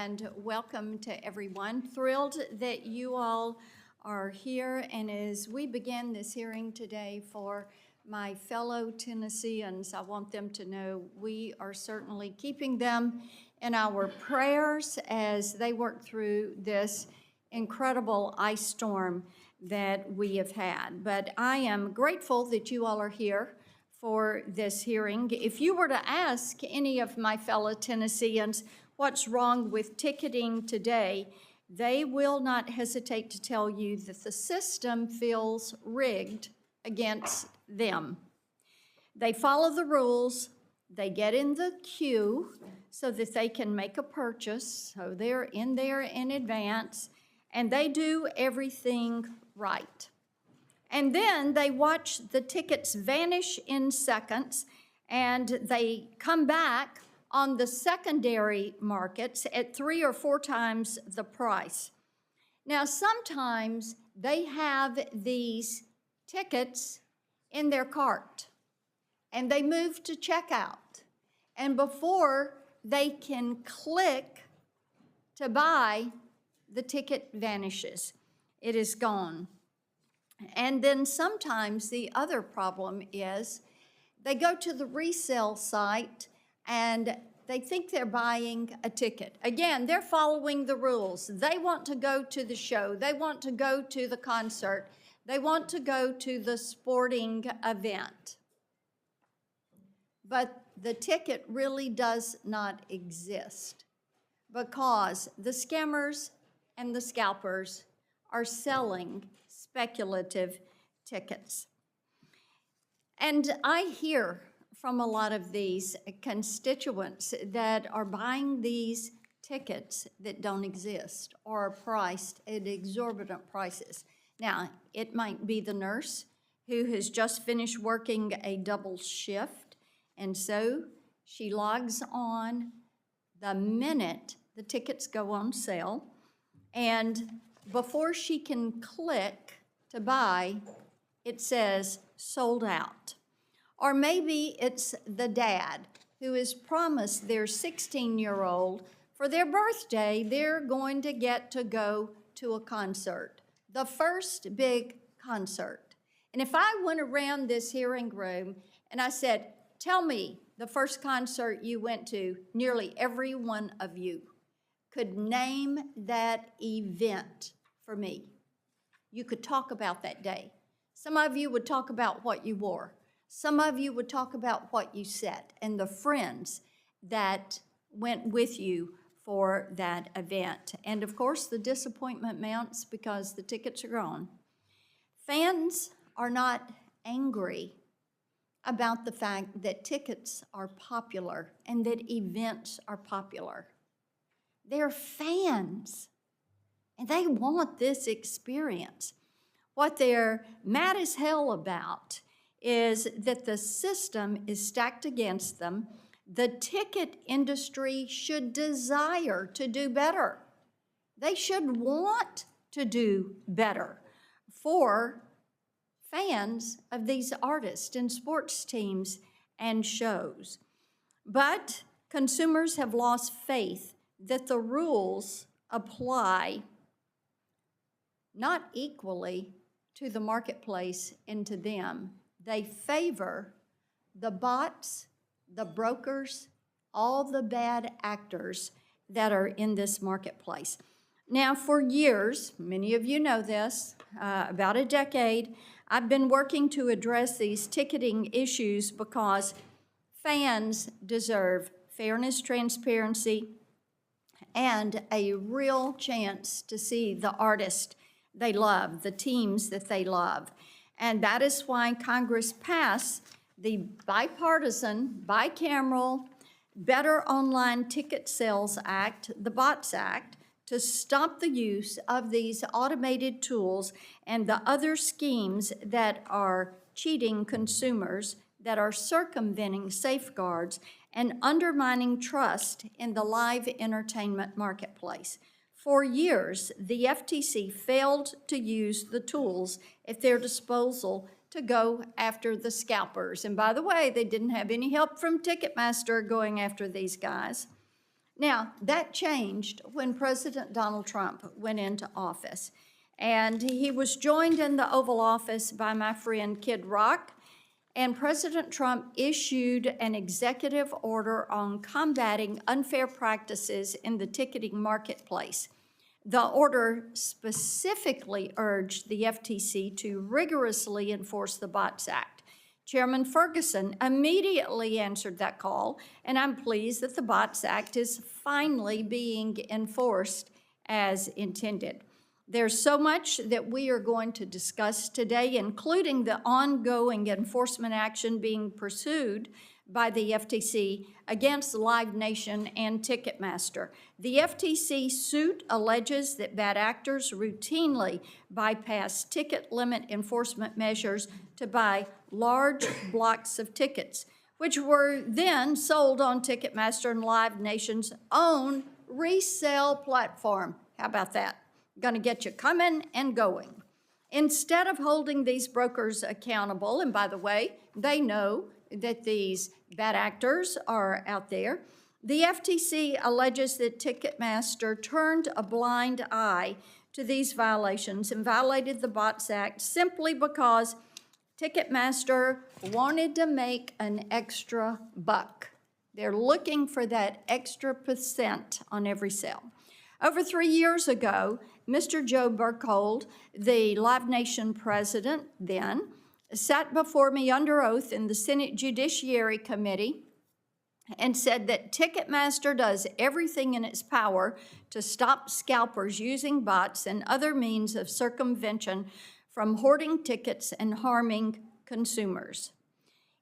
and welcome to everyone. Thrilled that you all are here, and as we begin this hearing today for my fellow Tennesseans, I want them to know we are certainly keeping them in our prayers as they work through this incredible ice storm that we have had. But I am grateful that you all are here for this hearing. If you were to ask any of my fellow Tennesseans what's wrong with ticketing today, they will not hesitate to tell you that the system feels rigged against them. They follow the rules, they get in the queue so that they can make a purchase, so they're in there in advance, and they do everything right. And then they watch the tickets vanish in seconds, and they come back on the secondary markets at 3 or 4 times the price. Now, sometimes they have these tickets in their cart, and they move to checkout. And before they can click to buy, the ticket vanishes. It is gone. And then sometimes the other problem is they go to the resale site and they think they're buying a ticket. Again, they're following the rules. They want to go to the show. They want to go to the concert. They want to go to the sporting event. But the ticket really does not exist because the scammers and the scalpers are selling speculative tickets. And I hear from a lot of these constituents that are buying these tickets that don't exist or are priced at exorbitant prices. Now, it might be the nurse who has just finished working a double shift, and so she logs on the minute the tickets go on sale, and before she can click to buy, it says sold out. Or maybe it's the dad who has promised their 16-year-old for their birthday they're going to get to go to a concert, the first big concert. And if I went around this hearing room and I said, tell me the first concert you went to, nearly every one of you could name that event for me. You could talk about that day. Some of you would talk about what you wore. Some of you would talk about what you said and the friends that went with you for that event. And of course, the disappointment mounts because the tickets are gone. Fans are not angry about the fact that tickets are popular and that events are popular. They're fans, and they want this experience. What they're mad as hell about is that the system is stacked against them. The ticket industry should desire to do better. They should want to do better for fans of these artists and sports teams and shows. But consumers have lost faith that the rules apply not equally to the marketplace and to them. They favor the bots, the brokers, all the bad actors that are in this marketplace. Now, for years, many of you know this, about a decade, I've been working to address these ticketing issues because fans deserve fairness, transparency, and a real chance to see the artist they love, the teams that they love. And that is why Congress passed the bipartisan, bicameral, Better Online Ticket Sales Act, the BOTS Act, to stop the use of these automated tools and the other schemes that are cheating consumers, that are circumventing safeguards and undermining trust in the live entertainment marketplace. For years, the FTC failed to use the tools at their disposal to go after the scalpers. And by the way, they didn't have any help from Ticketmaster going after these guys. Now, that changed when President Donald Trump went into office. And he was joined in the Oval Office by my friend Kid Rock, and President Trump issued an executive order on combating unfair practices in the ticketing marketplace. The order specifically urged the FTC to rigorously enforce the Bots Act. Chairman Ferguson immediately answered that call, and I'm pleased that the Bots Act is finally being enforced as intended. There's so much that we are going to discuss today, including the ongoing enforcement action being pursued by the FTC against Live Nation and Ticketmaster. The FTC suit alleges that bad actors routinely bypass ticket limit enforcement measures to buy large blocks of tickets, which were then sold on Ticketmaster and Live Nation's own resale platform. How about that? Going to get you coming and going. Instead of holding these brokers accountable, and by the way, they know that these bad actors are out there, the FTC alleges that Ticketmaster turned a blind eye to these violations and violated the Bots Act simply because Ticketmaster wanted to make an extra buck. They're looking for that extra % on every sale. Over 3 years ago, Mr. Joe Burkhold, the Live Nation president then, sat before me under oath in the Senate Judiciary Committee and said that Ticketmaster does everything in its power to stop scalpers using bots and other means of circumvention from hoarding tickets and harming consumers.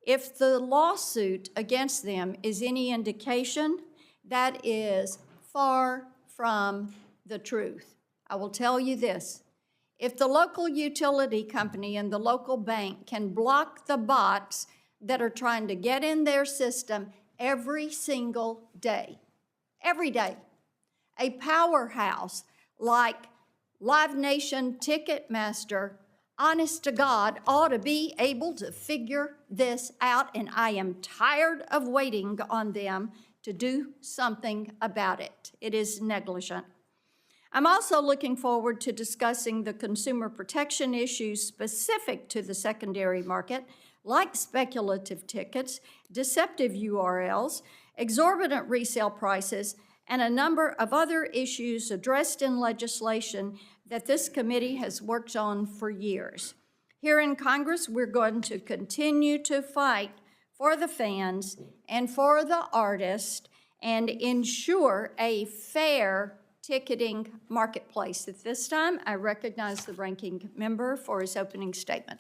If the lawsuit against them is any indication, that is far from the truth. I will tell you this. If the local utility company and the local bank can block the bots that are trying to get in their system every single day, every day, a powerhouse like Live Nation, Ticketmaster, honest to God, ought to be able to figure this out, and I am tired of waiting on them to do something about it. It is negligent. I'm also looking forward to discussing the consumer protection issues specific to the secondary market, like speculative tickets, deceptive URLs, exorbitant resale prices, and a number of other issues addressed in legislation that this committee has worked on for years. Here in Congress, we're going to continue to fight for the fans and for the artists and ensure a fair ticketing marketplace. At this time, I recognize the ranking member for his opening statement.